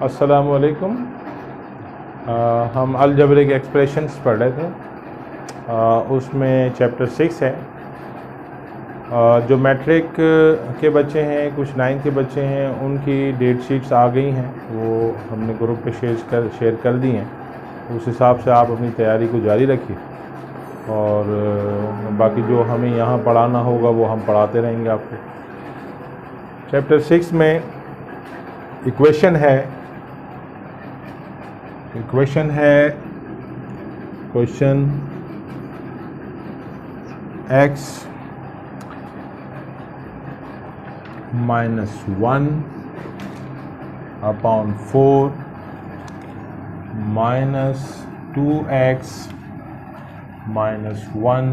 अस्सलामु अलैकुम। हम अलजबरिक एक्सप्रेशंस पढ़ रहे थे। उसमें चैप्टर 6 है। जो मैट्रिक के बच्चे हैं, कुछ 9 के बच्चे हैं, उनकी डेट शीट्स आ गई हैं, वो हमने ग्रुप पे शेयर कर दी हैं। उस हिसाब से आप अपनी तैयारी को जारी रखिए और बाकी जो हमें यहाँ पढ़ाना होगा वो हम पढ़ाते रहेंगे आपको। चैप्टर 6 में इक्वेशन है। Question x minus 1 upon 4 minus 2x minus 1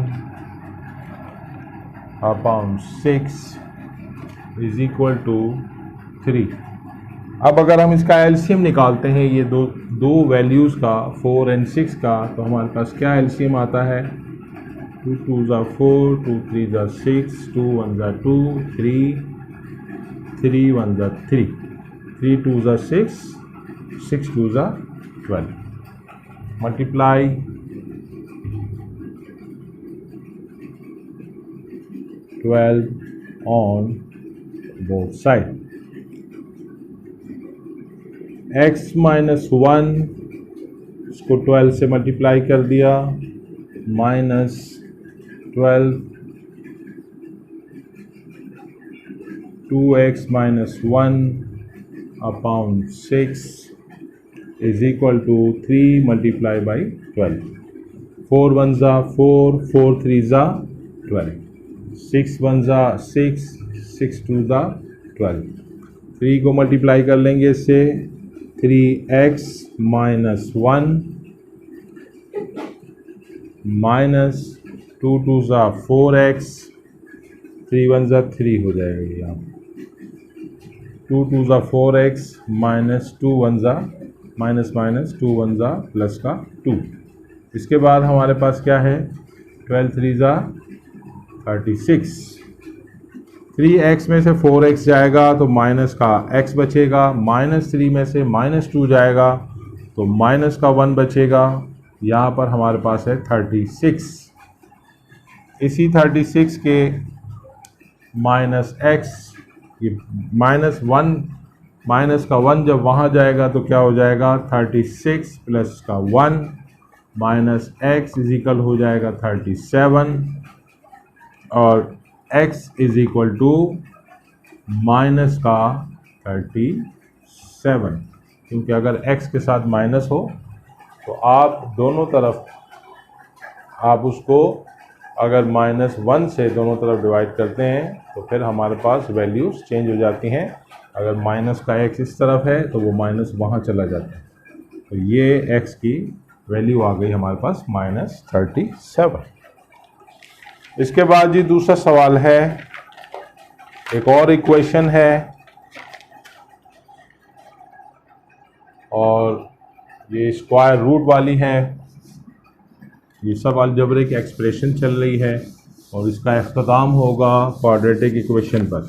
upon 6 is equal to 3। अब अगर हम इसका एलसीएम निकालते हैं, ये दो वैल्यूज़ का 4 और 6 का, तो हमारे पास क्या एलसीएम आता है? 2 2 ज़ा 4, 2 3 ज़ा 6, 2 1 ज़ा 2, 3 1 ज़ा 3, 3 2 ज़ा 6, 6 2 ज़ा 12। Multiply 12 on both side. x minus 1 इसको 12 से मल्टीप्लाई कर दिया, minus 12 2x minus 1 upon 6 is equal to 3 multiply by 12। 4 1 ज़ा 4, 4 3 ज़ा 12, 6 1 ज़ा 6, 6 2 ज़ा 12। 3 को मल्टीप्लाई कर लेंगे इससे, 3x माइनस 1 माइनस 2 2 ज़ा 4x, 3 1 ज़ा 3 हो जाएगा ये यहाँ। 2 2 ज़ा 4x माइनस 2 1 ज़ा माइनस माइनस 2 1 ज़ा प्लस का 2। इसके बाद हमारे पास क्या है? 12 3 ज़ा 36। 3x में से 4x जाएगा तो माइनस का x बचेगा, माइनस 3 में से माइनस 2 जाएगा तो माइनस का 1 बचेगा। यहाँ पर हमारे पास है 36। इसी 36 के माइनस x, ये माइनस 1, माइनस का 1 जब वहाँ जाएगा तो क्या हो जाएगा? 36 प्लस का 1 माइनस x इज इक्वल हो जाएगा 37 और x is equal to minus का 37। क्योंकि अगर x के साथ माइनस हो तो आप दोनों तरफ, आप उसको अगर माइनस 1 से दोनों तरफ डिवाइड करते हैं तो फिर हमारे पास वैल्यूज़ चेंज हो जाती हैं। अगर माइनस का x इस तरफ है तो वो माइनस वहाँ चला जाता है। तो ये x की वैल्यू आ गई हमारे पास माइनस 37। इसके बाद जी दूसरा सवाल है, एक और इक्वेशन है और ये स्क्वायर रूट वाली है। ये सब अलजेब्रिक एक्सप्रेशन चल रही है और इसका इख्तिताम होगा क्वाड्रेटिक इक्वेशन पर।